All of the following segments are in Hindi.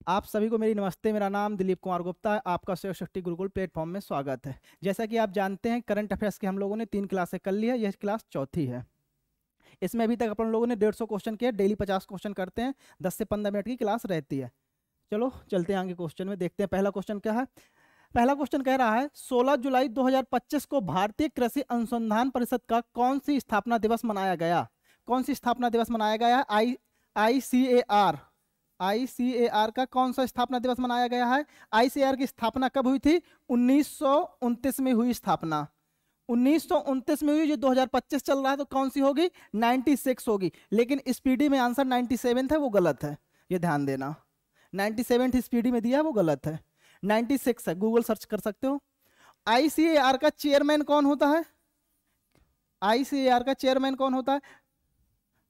आप सभी को मेरी नमस्ते। मेरा नाम दिलीप कुमार गुप्ता है। आपका शिव शक्ति गुरुकुल प्लेटफॉर्म में स्वागत है। जैसा कि आप जानते हैं, करंट अफेयर्स की हम लोगों ने 3 क्लासें कर ली है। यह क्लास चौथी है। इसमें अभी तक अपन लोगों ने 150 क्वेश्चन किए। डेली 50 क्वेश्चन करते हैं। 10 से 15 मिनट की क्लास रहती है। चलो चलते हैं आगे क्वेश्चन में, देखते हैं पहला क्वेश्चन क्या है। पहला क्वेश्चन कह रहा है 16 जुलाई 2025 को भारतीय कृषि अनुसंधान परिषद का कौन सी स्थापना दिवस मनाया गया। कौन सी स्थापना दिवस मनाया गया। आईसीएआर आईसीएआर का कौन सा स्थापना दिवस मनाया गया है। आईसीएआर की स्थापना कब हुई थी। 1929 में हुई स्थापना। 1929 में हुई। जो 2025 चल रहा है तो कौन सी होगी। 96 होगी। लेकिन स्पीडी में आंसर 97 है, वो गलत है, ये ध्यान देना। 97 स्पीडी में दिया है, वो गलत है। 96 है, गूगल सर्च कर सकते हो। आईसीएआर का चेयरमैन कौन होता है। आईसीएआर का चेयरमैन कौन होता है।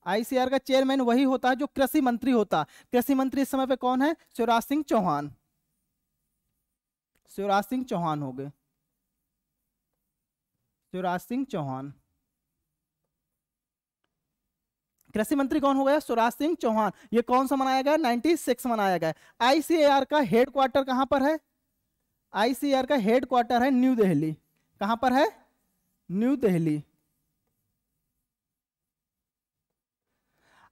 आईसीआर का चेयरमैन वही होता है जो कृषि मंत्री होता है। कृषि मंत्री इस समय पे कौन है। शिवराज सिंह चौहान। शिवराज सिंह चौहान हो गए। शिवराज सिंह चौहान कृषि मंत्री कौन हो गया। शिवराज सिंह चौहान। ये कौन सा मनाया गया। 96 मनाया गया। आईसीएआर का हेडक्वार्टर कहां पर है। आईसीएआर का हेडक्वार्टर है न्यू दिल्ली। कहां पर है। न्यू दिल्ली।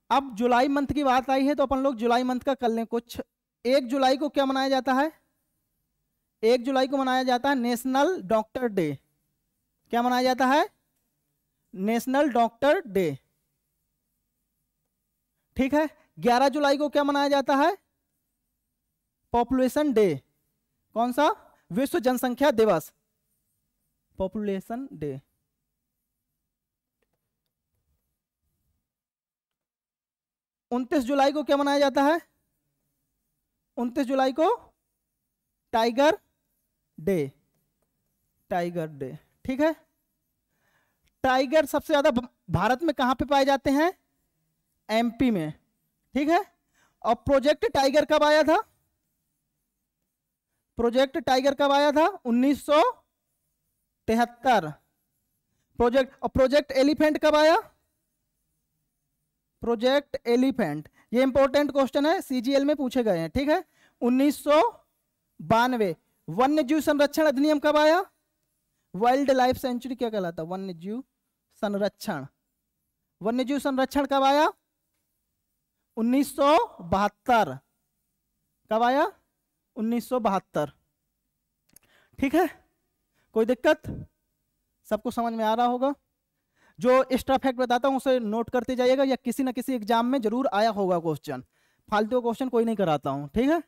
अब जुलाई मंथ की बात आई है तो अपन लोग जुलाई मंथ का कर लें कुछ। 1 जुलाई को क्या मनाया जाता है। 1 जुलाई को मनाया जाता है नेशनल डॉक्टर डे। क्या मनाया जाता है। National doctor day. ठीक है। 11 जुलाई को क्या मनाया जाता है। Population day. कौन सा। विश्व जनसंख्या दिवस। Population day. 29 जुलाई को क्या मनाया जाता है। 29 जुलाई को टाइगर डे। Tiger day. ठीक है। टाइगर सबसे ज्यादा भारत में कहां पे पाए जाते हैं। एमपी में। ठीक है। और प्रोजेक्ट टाइगर कब आया था। प्रोजेक्ट टाइगर कब आया था। 1973। प्रोजेक्ट एलिफेंट कब आया। प्रोजेक्ट एलिफेंट, ये इंपॉर्टेंट क्वेश्चन है, सीजीएल में पूछे गए हैं। ठीक है। 1992। वन्य जीव संरक्षण अधिनियम कब आया। वाइल्ड लाइफ सेंचुरी क्या कहलाता। वन्य जीव संरक्षण। वन्य जीव संरक्षण कब आया। 1972। कब आया। 1972। ठीक है। कोई दिक्कत। सबको समझ में आ रहा होगा। जो एक्स्ट्रा फैक्ट बताता हूं उसे नोट करते जाइएगा, या किसी ना किसी एग्जाम में जरूर आया होगा क्वेश्चन। फालतू क्वेश्चन कोई नहीं कराता हूं। ठीक है।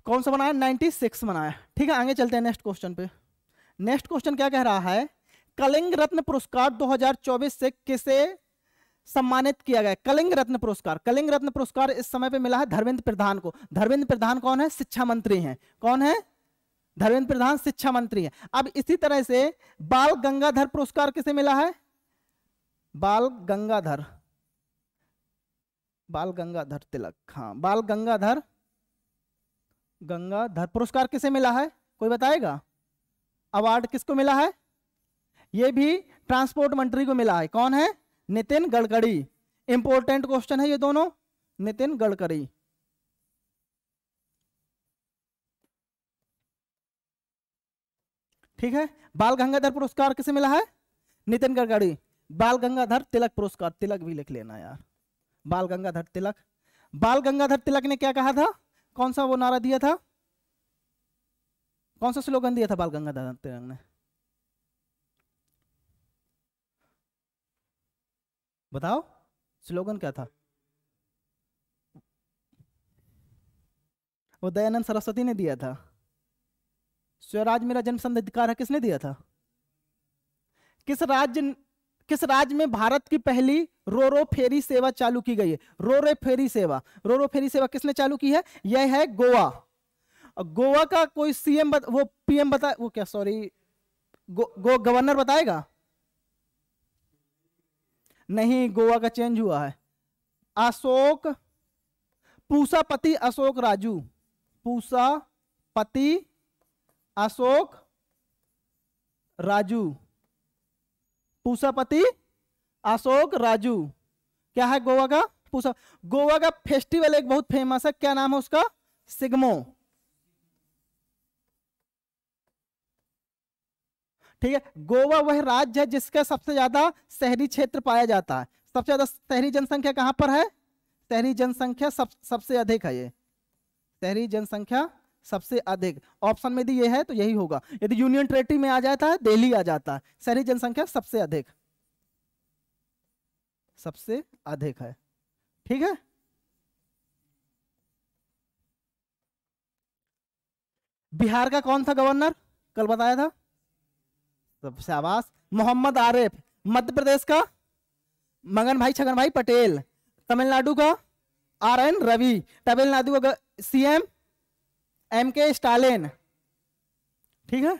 कौन सा बनाया। 96 बनाया। ठीक है। आगे चलते हैं नेक्स्ट क्वेश्चन पे। नेक्स्ट क्वेश्चन क्या कह रहा है। कलिंग रत्न पुरस्कार 2024 से किसे सम्मानित किया गया। कलिंग रत्न पुरस्कार। कलिंग रत्न पुरस्कार इस समय पे मिला है धर्मेंद्र प्रधान को। धर्मेंद्र प्रधान कौन है। शिक्षा मंत्री हैं। कौन है। धर्मेंद्र प्रधान शिक्षा मंत्री हैं। अब इसी तरह से बाल गंगाधर पुरस्कार किसे मिला है। बाल गंगाधर। बाल गंगाधर तिलक। हाँ, बाल गंगाधर पुरस्कार किसे मिला है। कोई बताएगा। अवार्ड किसको मिला है। यह भी ट्रांसपोर्ट मंत्री को मिला है। कौन है। नितिन गडकरी। इंपॉर्टेंट क्वेश्चन है ये दोनों। नितिन गडकरी। ठीक है। बाल गंगाधर पुरस्कार किसे मिला है। नितिन गडकरी। बाल गंगाधर तिलक पुरस्कार, तिलक भी लिख लेना यार। बाल गंगाधर तिलक। बाल गंगाधर तिलक ने क्या कहा था। कौन सा वो नारा दिया था। कौन सा स्लोगन दिया था बाल गंगाधर तिलक ने। बताओ स्लोगन क्या था। वो दयानंद सरस्वती ने दिया था। स्वराज मेरा जन्मसिद्ध अधिकार है किसने दिया था। किस राज्य में भारत की पहली रोरो फेरी सेवा चालू की गई है। रोरो फेरी सेवा। रोरो फेरी सेवा किसने चालू की है। यह है गोवा। और गोवा का कोई सीएम वो पीएम बता, वो क्या, सॉरी, गवर्नर बताएगा। नहीं, गोवा का चेंज हुआ है। अशोक पूसापति अशोक राजू। पूसापति अशोक राजू। पूसापति अशोक राजू क्या है गोवा का पूछा। गोवा का फेस्टिवल एक बहुत फेमस है, क्या नाम है उसका? सिग्मो। ठीक है, गोवा वह राज्य है जिसका सबसे ज्यादा शहरी क्षेत्र पाया जाता है। सबसे ज्यादा शहरी जनसंख्या कहां पर है? शहरी जनसंख्या सबसे अधिक है ये, शहरी जनसंख्या सबसे अधिक। ऑप्शन में यदि ये है तो यही होगा। यदि यूनियन टेरिटरी में आ जाता है, दिल्ली आ जाता है। शहरी जनसंख्या सबसे अधिक, सबसे अधिक है। ठीक है, बिहार का कौन था गवर्नर? कल बताया था, सबसे आवास मोहम्मद आरिफ। मध्य प्रदेश का मगन भाई छगन भाई पटेल। तमिलनाडु का RN रवि। तमिलनाडु का CM MK स्टालिन। ठीक है,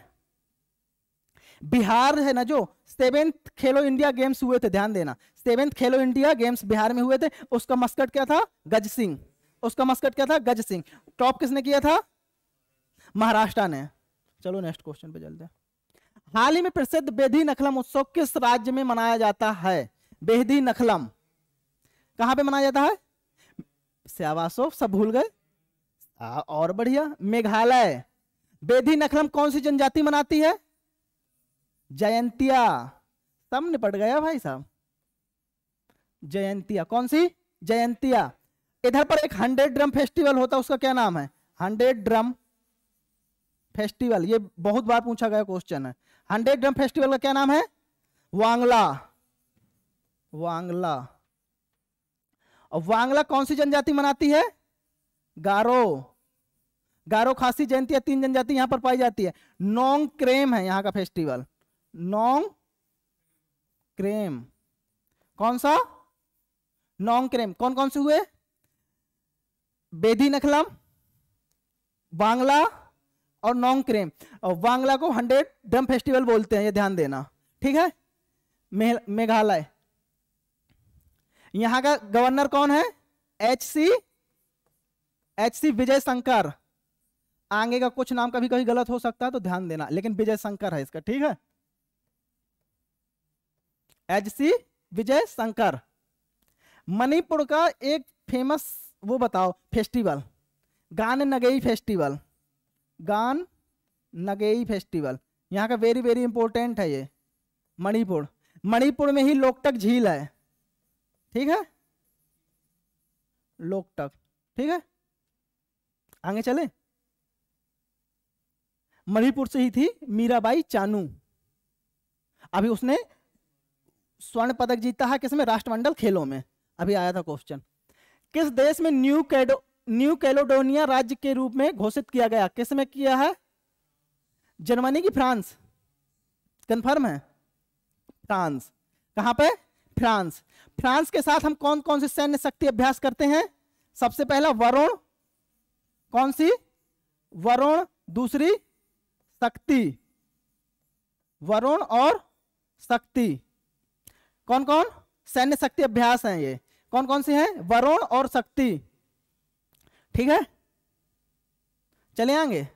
बिहार है ना जो 7th खेलो इंडिया गेम्स हुए थे, ध्यान देना, 7th खेलो इंडिया गेम्स बिहार में हुए थे। उसका मस्कट क्या था? गज सिंह। उसका मस्कट क्या था? गज सिंह। टॉप किसने किया था? महाराष्ट्र ने। चलो नेक्स्ट क्वेश्चन पे चलते हैं। हाल ही में प्रसिद्ध बेदी नखलम उत्सव किस राज्य में मनाया जाता है? बेदी नखलम कहां पे मनाया जाता है? शाबाशो, सब भूल गए। और बढ़िया, मेघालय। बेदी नखलम कौन सी जनजाति मनाती है? जयंतिया। सब निपट गया भाई साहब। जयंतिया, कौन सी? जयंतिया। इधर पर एक 100 ड्रम फेस्टिवल होता है, उसका क्या नाम है? 100 ड्रम फेस्टिवल, ये बहुत बार पूछा गया क्वेश्चन है। 100 ड्रम फेस्टिवल का क्या नाम है? वांगला। वांगला। और वांगला कौन सी जनजाति मनाती है? गारो। गारो, खासी, जयंतिया, 3 जनजाति यहां पर पाई जाती है। नोंग क्रेम है यहां का फेस्टिवल। नोंग क्रेम। कौन सा? नोंग क्रेम। कौन कौन से हुए? बेदी नखलम, वांगला और नोंग क्रेम। और वांगला को 100 ड्रम फेस्टिवल बोलते हैं, ये ध्यान देना। ठीक है, मेघालय। यहां का गवर्नर कौन है? HC विजय शंकर। आगे का कुछ नाम कभी कभी गलत हो सकता है तो ध्यान देना, लेकिन विजय शंकर है इसका। ठीक है, HC विजय शंकर। मणिपुर का एक फेमस वो बताओ फेस्टिवल। गान नगेई फेस्टिवल। गान नगेई फेस्टिवल यहाँ का वेरी वेरी इंपॉर्टेंट है ये। मणिपुर, मणिपुर में ही लोकटक झील है। ठीक है, लोकटक। ठीक है, आगे चले। मणिपुर से ही थी मीराबाई चानू। अभी उसने स्वर्ण पदक जीता है किसमें? राष्ट्रमंडल खेलों में। अभी आया था क्वेश्चन। किस देश में न्यू कैलोडोनिया राज्य के रूप में घोषित किया गया? किस में किया है? जर्मनी की फ्रांस? कंफर्म है? फ्रांस। कहां पे? फ्रांस। फ्रांस के साथ हम कौन कौन से सैन्य शक्ति अभ्यास करते हैं? सबसे पहला वरुण। कौन सी? वरुण। दूसरी शक्ति। वरुण और शक्ति। कौन कौन सैन्य शक्ति अभ्यास हैं ये? कौन कौन से हैं? वरुण और शक्ति। ठीक है, चले आगे।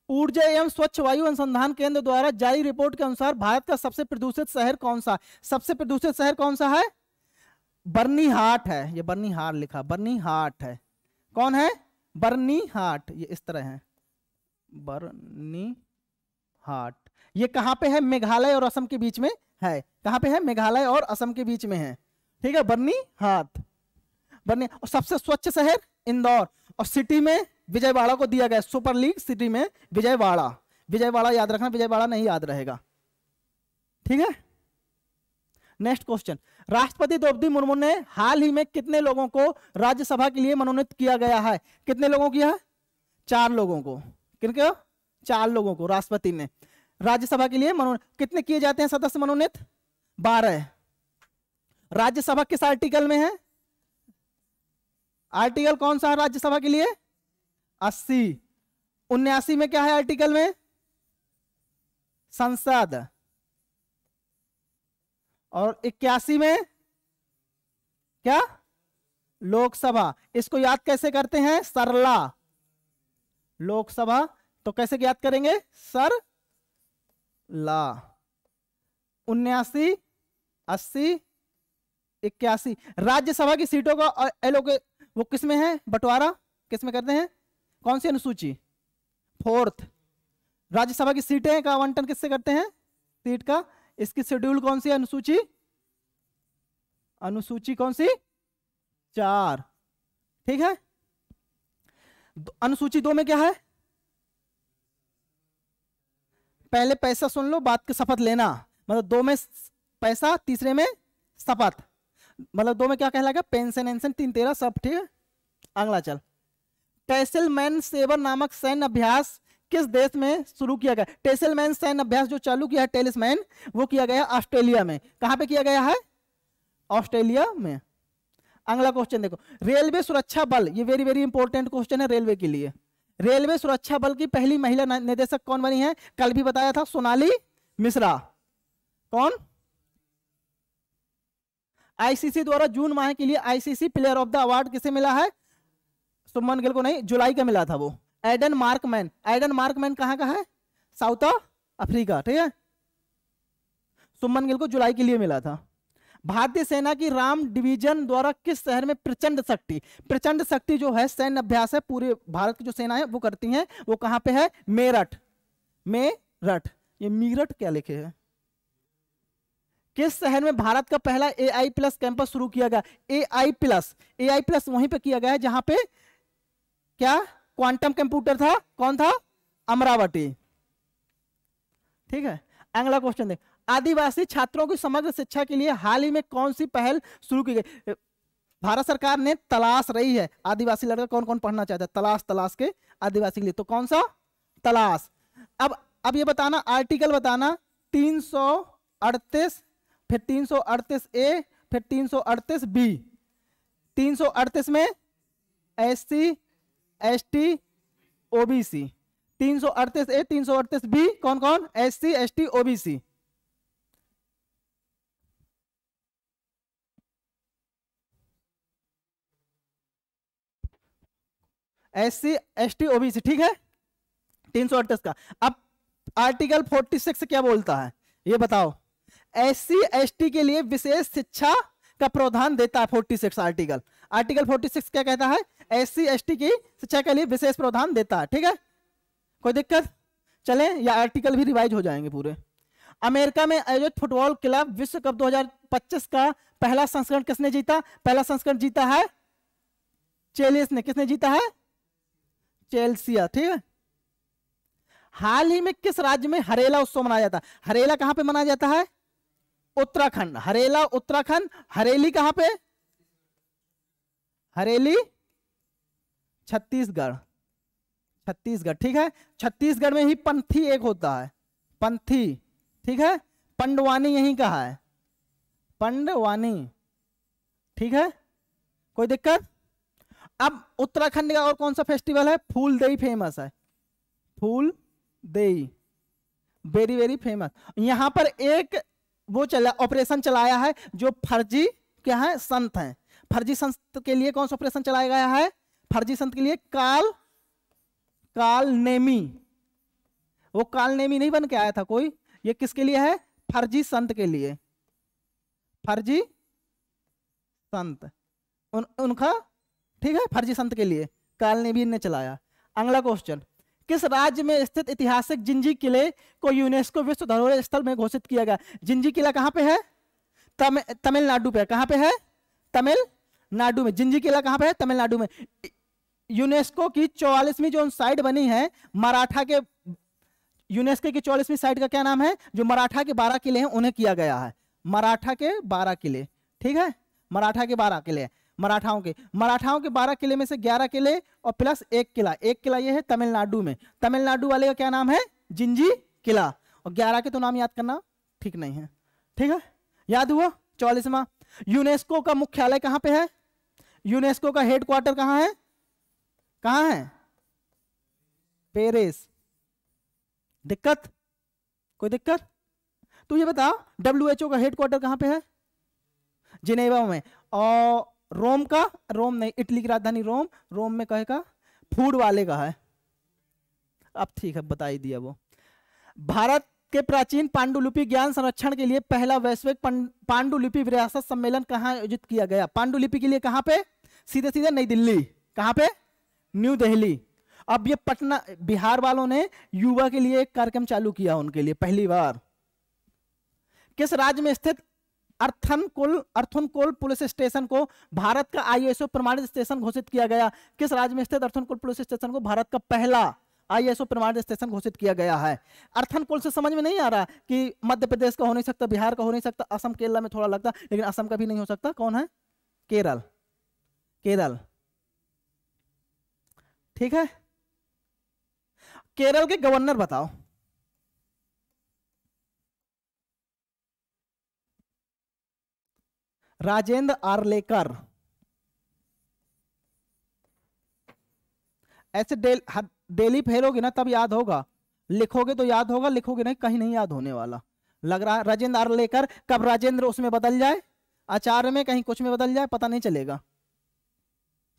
ऊर्जा एवं स्वच्छ वायु अनुसंधान केंद्र द्वारा जारी रिपोर्ट के अनुसार भारत का सबसे प्रदूषित शहर कौन सा? सबसे प्रदूषित शहर कौन सा है? बर्नीहाट है। ये बर्नीहाट लिखा, बर्नीहाट है। कौन है? बर्नीहाट। ये इस तरह है, बर्नीहाट। ये कहां पे है? मेघालय और असम के बीच में है। कहां पे है? मेघालय और असम के बीच में है। ठीक है, बर्नीहाट। और सबसे स्वच्छ शहर इंदौर। और सिटी में विजयवाड़ा को दिया गया, सुपर लीग सिटी में विजयवाड़ा। विजयवाड़ा याद रखना, विजयवाड़ा नहीं याद रहेगा। ठीक है, नेक्स्ट क्वेश्चन। राष्ट्रपति द्रौपदी मुर्मू ने हाल ही में कितने लोगों को राज्यसभा के लिए मनोनीत किया गया है? कितने लोगों किया? 4 लोगों को। किनको? 4 लोगों को राष्ट्रपति ने राज्यसभा के लिए मनोनीत। कितने किए जाते हैं सदस्य मनोनीत? 12। राज्यसभा किस आर्टिकल में है? आर्टिकल कौन सा है राज्यसभा के लिए? 80। 79 में क्या है आर्टिकल में? संसद। और 81 में क्या? लोकसभा। इसको याद कैसे करते हैं? सरला। लोकसभा तो कैसे याद करेंगे? सरला। 79, 80, 81। राज्यसभा की सीटों का एलोके वो किस में है बंटवारा, किस में करते हैं, कौन सी अनुसूची, 4th। राज्यसभा की सीटें का आवंटन किससे करते हैं, सीट का, इसकी शेड्यूल कौन सी है, अनुसूची, अनुसूची कौन सी, 4। ठीक है। अनुसूची 2 में क्या है, पहले पैसा सुन लो, बात की शपथ लेना, मतलब 2 में पैसा, तीसरे में शपथ, मतलब 2 में क्या कहलाएगा, पेंशन एंशन, 3 13 सब। ठीक है, अगला चल। टेसलमैन सेवर नामक सैन्य अभ्यास किस देश में शुरू किया गया, टेसलमैन सैन्य अभ्यास जो चालू किया है टेलिसमैन, वो किया गया ऑस्ट्रेलिया में। कहां पे किया गया है, ऑस्ट्रेलिया में। अगला क्वेश्चन देखो, रेलवे सुरक्षा बल, ये वेरी वेरी इंपॉर्टेंट क्वेश्चन है रेलवे के लिए। रेलवे सुरक्षा बल की पहली महिला निदेशक कौन बनी है, कल भी बताया था, सोनाली मिश्रा। कौन, आईसीसी द्वारा जून माह के लिए ICC player of the award किसे मिला है, सुमन गिल को नहीं, जुलाई का मिला था वो, एडन मार्कमैन। एडन मार्कमैन कहां का है, साउथ अफ्रीका। ठीक है, सुमन गिल को जुलाई के लिए मिला था। भारतीय सेना की राम डिवीजन द्वारा किस शहर में प्रचंड शक्ति, प्रचंड शक्ति जो है सैन्य अभ्यास है पूरे भारत की जो सेना है वो करती है, वो कहां पे है, मेरठ। मेरठ, ये मीरठ क्या लिखे है, किस शहर में भारत का पहला AI+ कैंपस शुरू किया गया, AI+ वहीं पे किया गया है जहां पे क्या क्वांटम कंप्यूटर था, कौन था, अमरावती। ठीक है, अगला क्वेश्चन देख, आदिवासी छात्रों की समग्र शिक्षा के लिए हाल ही में कौन सी पहल शुरू की गई, भारत सरकार ने तलाश रही है, आदिवासी लड़का कौन कौन पढ़ना चाहता है, तलाश, तलाश के आदिवासी के लिए, तो कौन सा, तलाश। अब ये बताना, आर्टिकल बताना, 338, फिर 338A, फिर 338B। 338 में SC ST OBC, 338A 338B कौन कौन, SC ST OBC। SC ST OBC, ठीक है, 338 का। अब आर्टिकल 46 क्या बोलता है ये बताओ, SC ST के लिए विशेष शिक्षा का प्रावधान देता है 46 आर्टिकल। आर्टिकल 46 क्या कहता है, SC ST की शिक्षा के लिए विशेष प्रावधान देता है। ठीक है, कोई दिक्कत, चले या आर्टिकल भी रिवाइज हो जाएंगे पूरे। अमेरिका में आयोजित फुटबॉल क्लब विश्व कप 2025 का पहला संस्करण किसने जीता, पहला संस्करण जीता है चेल्सिया ने, किसने जीता है, चेल्सिया। ठीक है, हाल ही में किस राज्य में हरेला उत्सव मनाया जाता है, हरेला कहां पे मनाया जाता है, उत्तराखंड। हरेला उत्तराखंड, हरेली कहां पे, हरेली छत्तीसगढ़, छत्तीसगढ़। ठीक है, छत्तीसगढ़ में ही पंथी एक होता है, पंथी। ठीक है, पंडवानी यहीं का है, पंडवानी। ठीक है, कोई दिक्कत। अब उत्तराखंड का और कौन सा फेस्टिवल है, फूलदेई फेमस है, फूलदेई, वेरी वेरी फेमस। यहां पर एक वो चला, ऑपरेशन चलाया है जो फर्जी क्या है, संत हैं, फर्जी संत के लिए कौन सा ऑपरेशन चलाया गया है, फर्जी संत के लिए काल नेमी। वो काल नेमी नहीं बन के आया था कोई, ये किसके लिए है, फर्जी संत के लिए, फर्जी संत उनका। ठीक है, फर्जी संत के लिए काल नेमी ने चलाया। अगला क्वेश्चन, किस राज्य में स्थित ऐतिहासिक जिंजी किले को यूनेस्को विश्व धरोहर स्थल में घोषित किया गया, जिंजी किला कहां पे है, तमिलनाडु पे, कहां पे है, तमिलनाडु में। जिंजी किला कहां पे है, तमिलनाडु में। यूनेस्को की 44वीं जो साइट बनी है मराठा के, यूनेस्को की 44वीं साइट का क्या नाम है, जो मराठा के 12 किले हैं उन्हें किया गया है, मराठा के 12 किले। ठीक है, मराठा के 12 किले, मराठाओं के 12 किले में से 11 किले और प्लस एक किला ये है तमिलनाडु में। तमिलनाडु वाले का क्या नाम है, जिंजी किला, और 11 के तो नाम याद करना ठीक नहीं है। ठीक है, याद हुआ। 44वां, यूनेस्को का मुख्यालय कहां पे है, यूनेस्को का हेडक्वार्टर कहां है, कहां है, पेरिस। दिक्कत, कोई दिक्कत। तो ये बता WHO का हेडक्वार्टर कहां पे है, जिनेवा में। और रोम का, रोम नहीं, इटली की राजधानी रोम में कहेगा फूड वाले का है। अब ठीक है, बता ही दिया वो। भारत के प्राचीन पांडुलिपि ज्ञान संरक्षण के लिए पहला वैश्विक पांडुलिपि विरासत सम्मेलन कहाँ आयोजित किया गया? पांडुलिपि के लिए कहाँ पे? सीधे सीधे नई दिल्ली। कहाँ पे? न्यू दिल्ली। अब ये पटना बिहार वालों ने युवा के लिए एक कार्यक्रम चालू किया, उनके लिए पहली बार। किस राज्य में स्थित अर्थनकुल पुलिस स्टेशन को भारत का ISO प्रमाणित स्टेशन घोषित किया गया? किस राज्य में स्थित अर्थनकुल पुलिस स्टेशन को भारत का पहला ISO प्रमाणित स्टेशन घोषित किया गया है? अर्थनकुल से समझ में नहीं आ रहा कि मध्य प्रदेश का हो नहीं सकता, बिहार का हो नहीं सकता, असम केरला में थोड़ा लगता, लेकिन असम का भी नहीं हो सकता। कौन है? केरल। केरल, ठीक है। केरल के गवर्नर बताओ। राजेंद्र आर्लेकर। ऐसे डेली फेरोगे ना तब याद होगा, लिखोगे तो याद होगा, लिखोगे नहीं कहीं नहीं याद होने वाला। लग रहा है राजेंद्र आर्लेकर, कब राजेंद्र उसमें बदल जाए आचार्य में, कहीं कुछ में बदल जाए, पता नहीं चलेगा।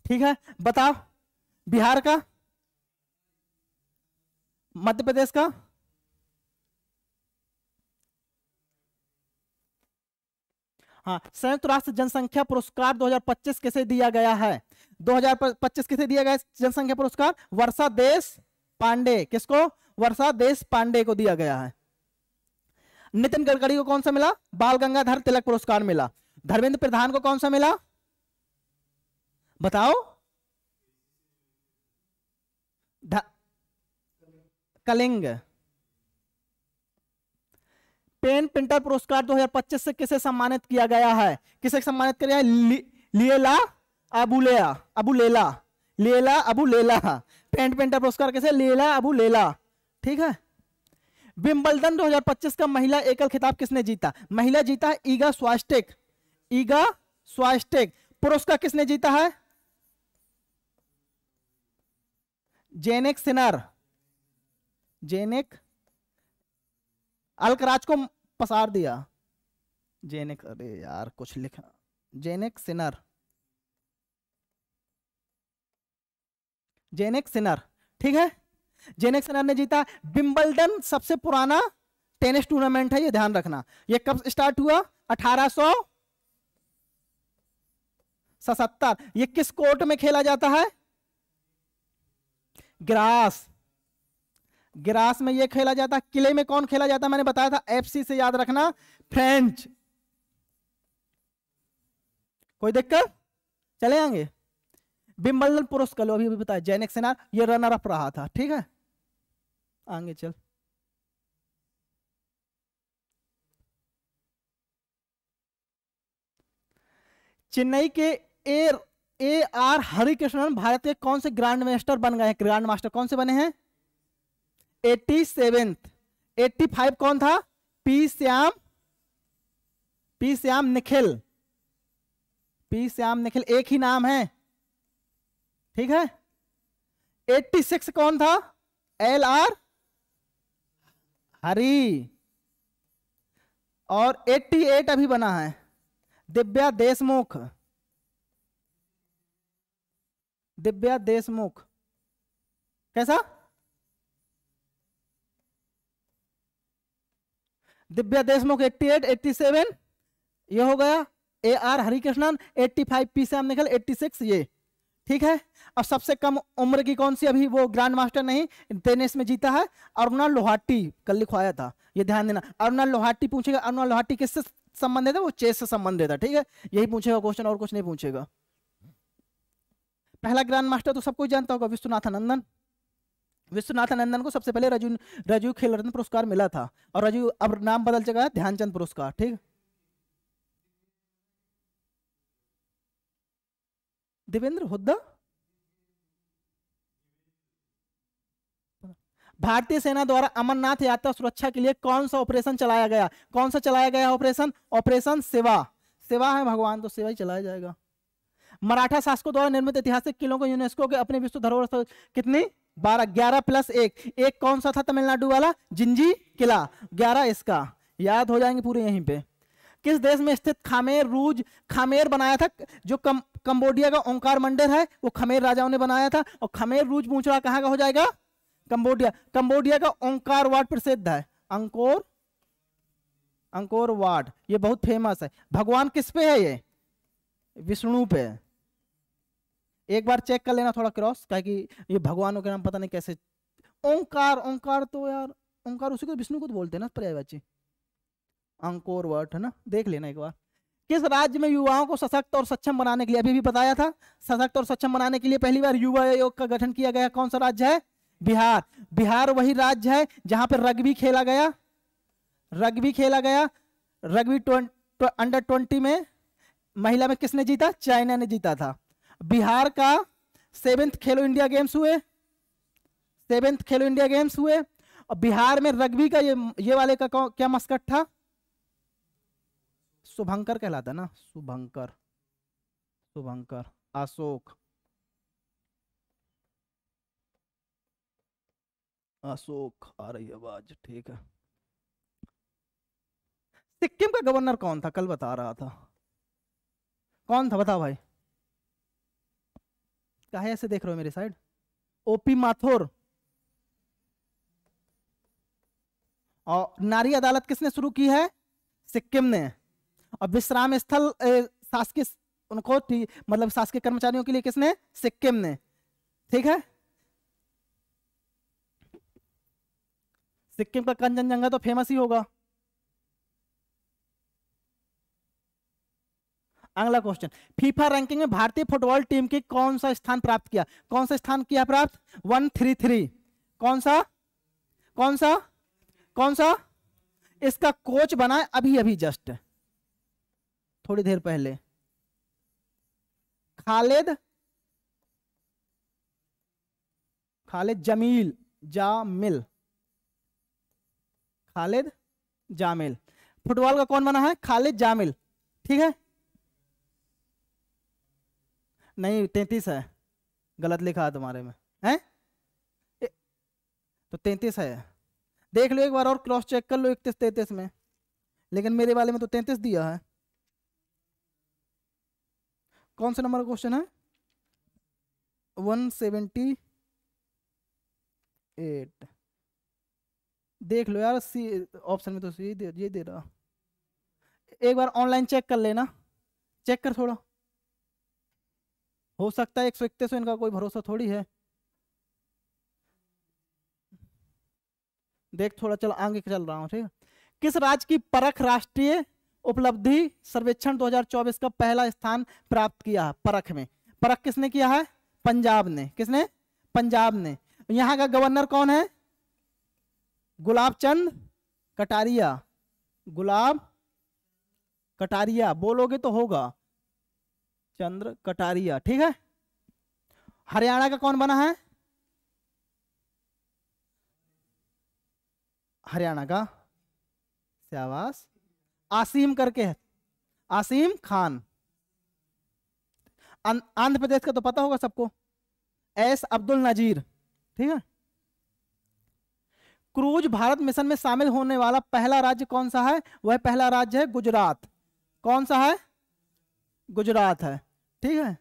ठीक है, बताओ। बिहार का? मध्य प्रदेश का? हाँ, संयुक्त राष्ट्र जनसंख्या पुरस्कार 2025 किसे दिया गया है? 2025 किसे दिया गया जनसंख्या पुरस्कार? वर्षा देश पांडे। किसको? वर्षा देश पांडे को दिया गया है। नितिन गडकरी को कौन सा मिला? बाल गंगाधर तिलक पुरस्कार मिला। धर्मेंद्र प्रधान को कौन सा मिला? बताओ। कलिंग। पेन प्रिंटर पुरस्कार 2025 से किसे सम्मानित किया गया है? किसे सम्मानित किया है? लिएला अबुलेला। पेन प्रिंटर पुरस्कार किसे? लिएला अबुलेला। ठीक है। विंबलडन 2025 का महिला एकल खिताब किसने जीता? महिला जीता है ईगा स्वास्टेक। पुरुष का किसने जीता है? जेनेक सिनर। अल्कराज को पसार दिया। जेनेक, अरे यार कुछ लिखा। जेनेक सिनर। ठीक है, जेनेक सिनर ने जीता। विंबलडन सबसे पुराना टेनिस टूर्नामेंट है, ये ध्यान रखना। ये कब स्टार्ट हुआ? 1877। ये किस कोर्ट में खेला जाता है? ग्रास में ये खेला जाता है। किले में कौन खेला जाता है? मैंने बताया था, FC से याद रखना, फ्रेंच। कोई दिक्कत? चले आएंगे। विंबलडन पुरस्कार अभी बताया, जेनेक सिनर ये रनर अप रहा था। ठीक है, आगे चल। चेन्नई के AR हरिकृष्णन भारत के कौन से ग्रैंड मास्टर बन गए हैं? ग्रैंड मास्टर कौन से बने हैं? 87th। 85 कौन था? पी श्याम निखिल। एक ही नाम है। ठीक है। 86 कौन था? LR हरी। और 88 अभी बना है, दिव्या देशमुख। कैसा? दिव्या देशमुख 88, 87 ये हो गया। AR हरिकृष्णन 85, पी श्याम निखिल 86 ये। ठीक है। अब सबसे कम उम्र की कौन सी अभी वो ग्रैंड मास्टर नहीं टेनिस में जीता है? अरुणा लोहाटी। कल लिखवाया था, ये ध्यान देना। अरुणा लोहाटी पूछेगा, अरुणा लोहाटी किससे संबंधित है? वो चेस से संबंधित है। ठीक है, यही पूछेगा क्वेश्चन, और कुछ नहीं पूछेगा। पहला ग्रैंड मास्टर तो सब कोई जानता होगा, विश्वनाथन आनंद को सबसे पहले राजीव खेल रत्न पुरस्कार मिला था, और राजीव अब नाम बदल चुका है, ध्यानचंद पुरस्कार। ठीक, देवेंद्र हुड्डा। भारतीय सेना द्वारा अमरनाथ यात्रा सुरक्षा के लिए कौन सा ऑपरेशन चलाया गया? कौन सा चलाया गया ऑपरेशन? ऑपरेशन सेवा। सेवा है भगवान, तो सेवा ही चलाया जाएगा। मराठा शासकों द्वारा निर्मित ऐतिहासिक किलों को यूनेस्को के अपने विश्व धरोहर कितनी? 12। 11 + 1। एक कौन सा था तमिलनाडु वाला? जिंजी किला। 11 इसका याद हो जाएंगे पूरे यहीं पे। किस देश में स्थित खामेर बनाया था? जो कंबोडिया का ओंकार मंदिर है वो खमेर राजाओं ने बनाया था। और खमेर रूज पूछ रहा कहाँ का हो जाएगा? कंबोडिया। कंबोडिया का ओंकार वाट प्रसिद्ध है, अंकोर, अंकोर वाट, ये बहुत फेमस है। भगवान किस पे है ये? विष्णु पे। एक बार चेक कर लेना थोड़ा क्रॉस, क्या कि ये भगवानों के नाम पता नहीं कैसे। ओंकार, ओंकार तो यार, ओंकार उसी को विष्णु को तो बोलते हैं ना पर्यायवाची। अंकोर वाट है ना, देख लेना एक बार। किस राज्य में युवाओं को सशक्त और सक्षम बनाने के लिए, अभी भी बताया था, सशक्त और सक्षम बनाने के लिए पहली बार युवा आयोग का गठन किया गया? कौन सा राज्य है? बिहार। बिहार वही राज्य है जहां पर रग्बी खेला गया, रग्बी खेला गया। रग्बी अंडर 20 में महिला में किसने जीता? चाइना ने जीता था। बिहार का 7th खेलो इंडिया गेम्स हुए, 7th खेलो इंडिया गेम्स हुए। और बिहार में रग्बी का ये वाले का क्या मस्कट था? शुभंकर कहलाता ना, शुभंकर, शुभंकर, अशोक, अशोक आ रही आवाज, ठीक है। सिक्किम का गवर्नर कौन था? कल बता रहा था, कौन था बताओ भाई। काहे ऐसे देख रहे हो मेरी साइड? ओपी माथुर। और नारी अदालत किसने शुरू की है? सिक्किम ने। और विश्राम स्थल शासकीय, उनको मतलब शासकीय कर्मचारियों के लिए किसने? सिक्किम ने। ठीक है। सिक्किम का कंचनजंगा तो फेमस ही होगा। अगला क्वेश्चन, फीफा रैंकिंग में भारतीय फुटबॉल टीम की कौन सा स्थान प्राप्त किया? कौन सा स्थान किया प्राप्त? 133। कौन सा? कौन सा? कौन सा? इसका कोच बना है अभी अभी जस्ट थोड़ी देर पहले, खालिद, खालिद जमील, जामिल, खालिद जामिल। फुटबॉल का कौन बना है? खालिद जामिल। ठीक है। नहीं 33 है, गलत लिखा है तुम्हारे में है, तो 33 है। देख लो एक बार और क्रॉस चेक कर लो 31-33 में, लेकिन मेरे वाले में तो 33 दिया है। कौन से नंबर का क्वेश्चन है? 178। देख लो यार, सी ऑप्शन में तो सी ये दे रहा। एक बार ऑनलाइन चेक कर लेना, चेक कर थोड़ा, हो सकता है 131 इनका कोई भरोसा थोड़ी है। देख थोड़ा, चल आगे चल रहा हूँ, ठीक है। किस राज्य की परख राष्ट्रीय उपलब्धि सर्वेक्षण 2024 का पहला स्थान प्राप्त किया है? परख में, परख किसने किया है? पंजाब ने। किसने? पंजाब ने। यहाँ का गवर्नर कौन है? गुलाब चंद कटारिया। गुलाब कटारिया बोलोगे तो होगा, चंद्र कटारिया। ठीक है। हरियाणा का कौन बना है? हरियाणा का शाबाश, आसिम करके है, आसिम खान। आंध्र प्रदेश का तो पता होगा सबको, एस अब्दुल नजीर। ठीक है। क्रूज भारत मिशन में शामिल होने वाला पहला राज्य कौन सा है? वह पहला राज्य है गुजरात। कौन सा है? गुजरात है। ठीक है।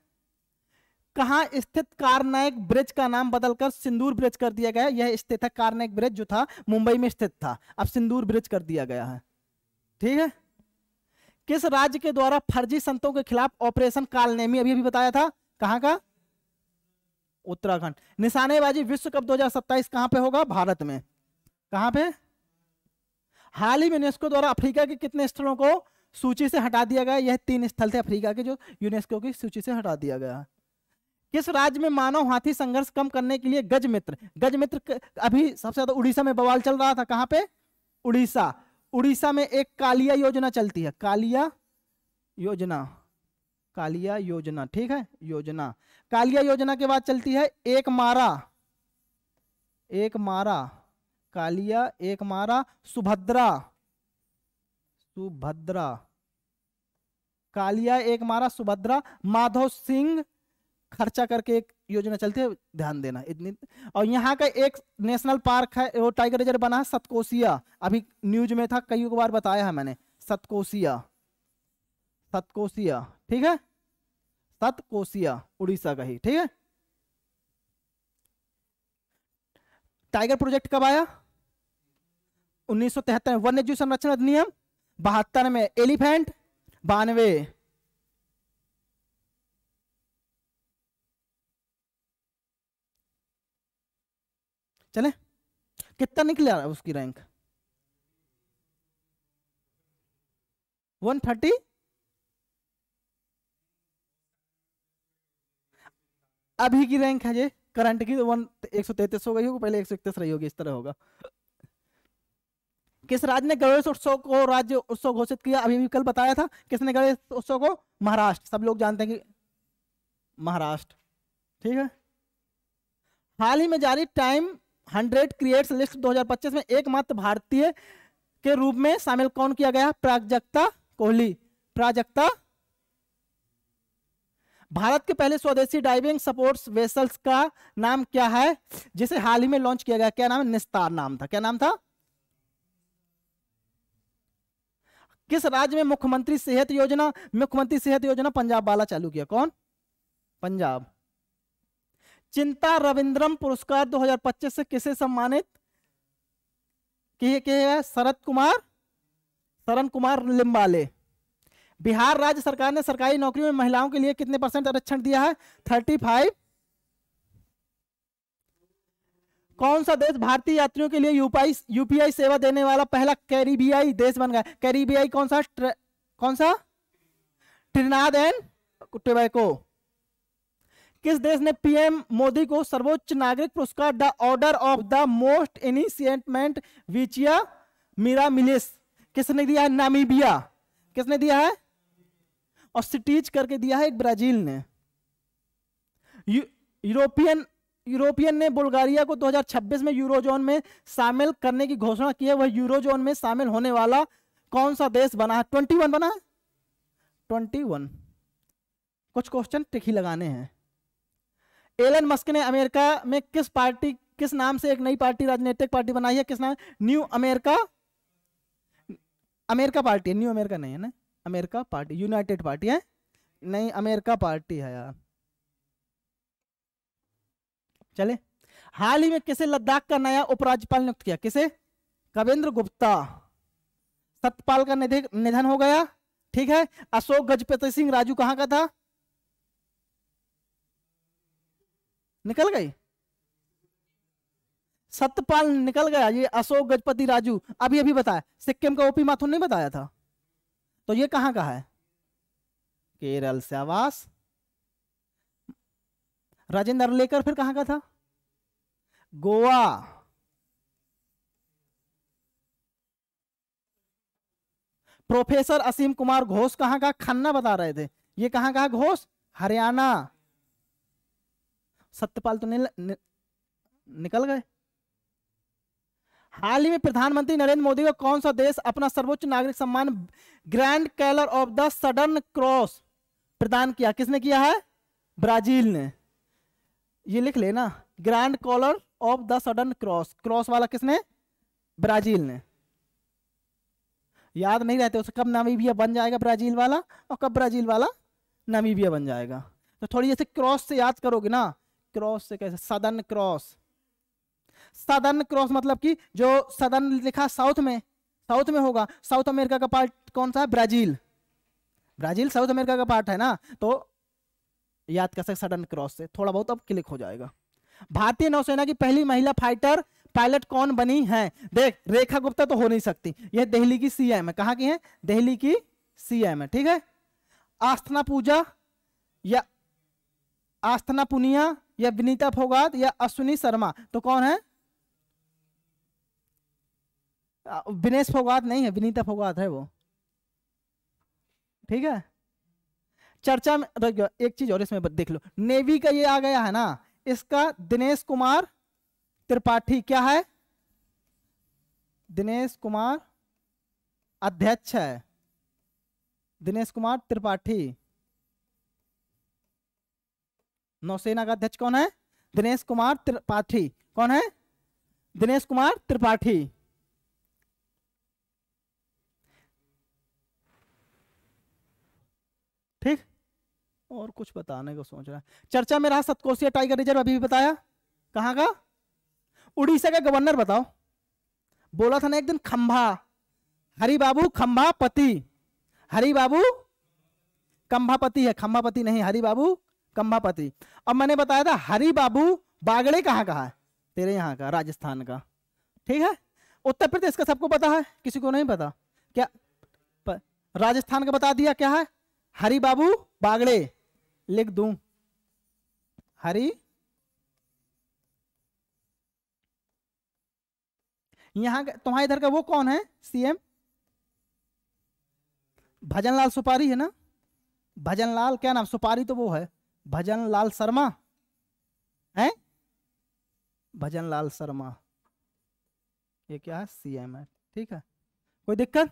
कहाँ स्थित कारनायक ब्रिज का नाम बदलकर सिंदूर ब्रिज कर दिया गया? यह स्थित है, कारनायक ब्रिज जो था मुंबई में स्थित था, अब सिंदूर ब्रिज कर दिया गया है। ठीक है। किस राज्य के द्वारा फर्जी संतों के खिलाफ ऑपरेशन कालनेमी, अभी अभी बताया था, कहां का? उत्तराखंड। निशानेबाजी विश्व कप 2027 कहां पे होगा? भारत में। कहां पे? हाल ही में यूनेस्को द्वारा अफ्रीका के कितने स्थलों को सूची से हटा दिया गया? यह 3 स्थल थे अफ्रीका के जो यूनेस्को की सूची से हटा दिया गया। किस राज्य में मानव हाथी संघर्ष कम करने के लिए गजमित्र, गजमित्र अभी सबसे ज्यादा उड़ीसा में बवाल चल रहा था, कहां पे? उड़ीसा। उड़ीसा में एक कालिया योजना चलती है, कालिया योजना, कालिया योजना। ठीक है, योजना। कालिया योजना के बाद चलती है एक मारा, एक मारा, कालिया, एक मारा, सुभद्रा, सुभद्रा, कालिया, एक मारा, सुभद्रा, माधव सिंह खर्चा करके एक योजना चलती है, ध्यान देना इतनी। और यहाँ का एक नेशनल पार्क है, वो टाइगर रिजर्व बना है सतकोसिया, अभी न्यूज में था, कई बार बताया है मैंने, सतकोसिया, सतकोसिया। ठीक है, सतकोसिया उड़ीसा का ही। ठीक है। टाइगर प्रोजेक्ट कब आया? 1973 में वन्य जीव संरक्षण अधिनियम, 72 में एलिफेंट, 92 चले कितना निकला उसकी रैंक 130। अभी की रैंक है ये करंट की तो 133 हो गई होगी, पहले 131 रही होगी, इस तरह होगा। किस राज्य ने गणेश उत्सव को राज्य उत्सव घोषित किया? अभी भी कल बताया था। किसने गणेश उत्सव को? महाराष्ट्र। सब लोग जानते हैं कि महाराष्ट्र। ठीक है। हाल ही में जारी टाइम 100 क्रिएट्स लिस्ट 2025 में एकमात्र भारतीय के रूप में शामिल कौन किया गया? प्राजक्ता कोहली। प्राजक्ता। भारत के पहले स्वदेशी डाइविंग सपोर्ट्स वेसल्स का नाम क्या है जिसे हाल ही में लॉन्च किया गया? क्या नाम है? निस्तार नाम था। क्या नाम था? किस राज्य में मुख्यमंत्री सेहत योजना पंजाब वाला चालू किया? कौन? पंजाब। चिंता रविंद्रम पुरस्कार 2025 से किसे सम्मानित किए? शरण कुमार लिम्बाले। बिहार राज्य सरकार ने सरकारी नौकरियों में महिलाओं के लिए कितने % आरक्षण दिया है? 35। कौन सा देश भारतीय यात्रियों के लिए यूपीआई सेवा देने वाला पहला कैरिबियाई देश बन गया? कैरिबियाई कौन सा? Trinidad and Tobago. किस देश ने पीएम मोदी को सर्वोच्च नागरिक पुरस्कार the order of the most इनिशिएटमेंट विचिया मिरामिलिस किसने दिया है? नामीबिया। किसने दिया है? और सिटीज करके दिया है एक ब्राजील ने। यूरोपियन ने बुल्गारिया को 2026 में यूरोजोन में शामिल करने की घोषणा की है। वह यूरोजोन में शामिल होने वाला कौन सा देश बना है? 21 बना है। 21। कुछ क्वेश्चन ट्रिक ही लगाने हैं। एलन मस्क ने अमेरिका में किस नाम से एक नई पार्टी, राजनीतिक पार्टी बनाई है? किस नाम? New America party. New America नहीं है ना, अमेरिका पार्टी। यूनाइटेड पार्टी है नहीं, अमेरिका पार्टी है यार। चले। हाल ही में किसे लद्दाख का नया उपराज्यपाल नियुक्त किया? किसे? कवेंद्र गुप्ता। सत्यपाल का निधन हो गया। ठीक है। अशोक गजपति सिंह राजू कहां का था? निकल गई। सत्यपाल निकल गया। ये अशोक गजपति राजू अभी बताया। सिक्किम का ओपी माथुर नहीं बताया था? तो ये कहां का है? केरल से। आवास। राजेंद्र अर्लेकर फिर कहां का था? गोवा। प्रोफेसर असीम कुमार घोष कहां का? खन्ना बता रहे थे। ये कहां का है? घोष हरियाणा। सत्यपाल तो निकल गए। हाल ही में प्रधानमंत्री नरेंद्र मोदी को कौन सा देश अपना सर्वोच्च नागरिक सम्मान grand collar of the southern cross प्रदान किया? किसने किया है? ब्राजील ने। ये लिख लेना, grand collar of the southern cross वाला किसने? ब्राजील ने। याद नहीं रहते उसे, कब नामीबिया बन जाएगा ब्राजील वाला और कब ब्राजील वाला नामीबिया बन जाएगा। तो थोड़ी ऐसे क्रॉस से याद करोगे ना। क्रॉस से कैसे? Southern cross. सदर्न क्रॉस मतलब कि जो सदर्न लिखा साउथ में होगा। साउथ अमेरिका का पार्ट कौन सा है? ब्राजील साउथ अमेरिका का पार्ट है ना, तो याद कर सकते सडर्न क्रॉस से। थोड़ा बहुत अब क्लिक हो जाएगा। भारतीय नौसेना की पहली महिला फाइटर पायलट कौन बनी है? देख, रेखा गुप्ता तो हो नहीं सकती। यह दिल्ली की सीएम है। कहां की है? दिल्ली की सीएम है। ठीक है। आस्थना पूजा या आस्थना पुनिया या विनीता फोगाट या अश्विनी शर्मा, तो कौन है? विनेश फोगाट नहीं है, विनीता फोगाट है वो। ठीक है। चर्चा में एक चीज और इसमें देख लो, नेवी का ये आ गया है ना, इसका दिनेश कुमार त्रिपाठी क्या है? दिनेश कुमार अध्यक्ष है। दिनेश कुमार त्रिपाठी। नौसेना का अध्यक्ष कौन है? दिनेश कुमार त्रिपाठी। कौन है? दिनेश कुमार त्रिपाठी। ठीक। और कुछ बताने को सोच रहा है। चर्चा में रहा सतकोसिया टाइगर रिजर्व, अभी भी बताया। कहां का? उड़ीसा का गवर्नर बताओ। बोला था ना एक दिन, खंभा, हरि बाबू खंभापति, हरि बाबू खंभापति है, खंभापति नहीं, हरि बाबू खंभापति। अब मैंने बताया था हरि बाबू बागड़े कहाँ का है, तेरे यहाँ का, राजस्थान का, ठीक है। उत्तर प्रदेश का सबको पता है, किसी को नहीं पता क्या? राजस्थान का बता दिया, क्या है, हरि बाबू बागड़े, लिख दूं, हरि, यहां तुम्हारे इधर का वो कौन है सीएम? भजनलाल सुपारी है ना, भजनलाल, क्या नाम, सुपारी तो वो है, भजनलाल शर्मा है, भजनलाल शर्मा, ये क्या है, सीएम है, ठीक है, कोई दिक्कत?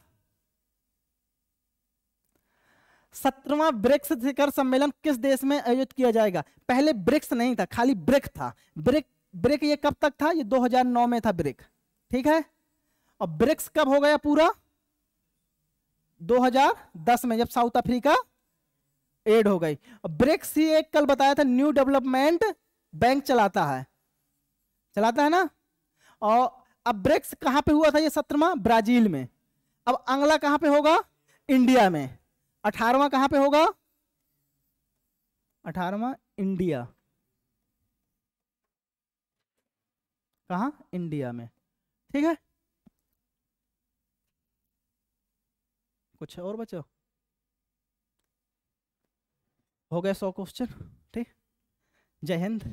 17वां ब्रिक्स शिखर सम्मेलन किस देश में आयोजित किया जाएगा? पहले ब्रिक्स नहीं था, खाली ब्रिक था, ब्रिक, ब्रिक ये कब तक था, ये 2009 में था ब्रिक, ठीक है। और ब्रिक्स कब हो गया पूरा? 2010 में, जब साउथ अफ्रीका एड हो गई। ब्रिक्स ही एक कल बताया था न्यू डेवलपमेंट बैंक चलाता है ना। और अब ब्रिक्स कहां पे हुआ था ये 17वां? ब्राजील में। अब अगला कहां पे होगा? इंडिया में। 18वां कहां पे होगा? 18वां इंडिया, कहां? इंडिया में, ठीक है। कुछ और बचो? हो गए 100 क्वेश्चन, ठीक। जय हिंद।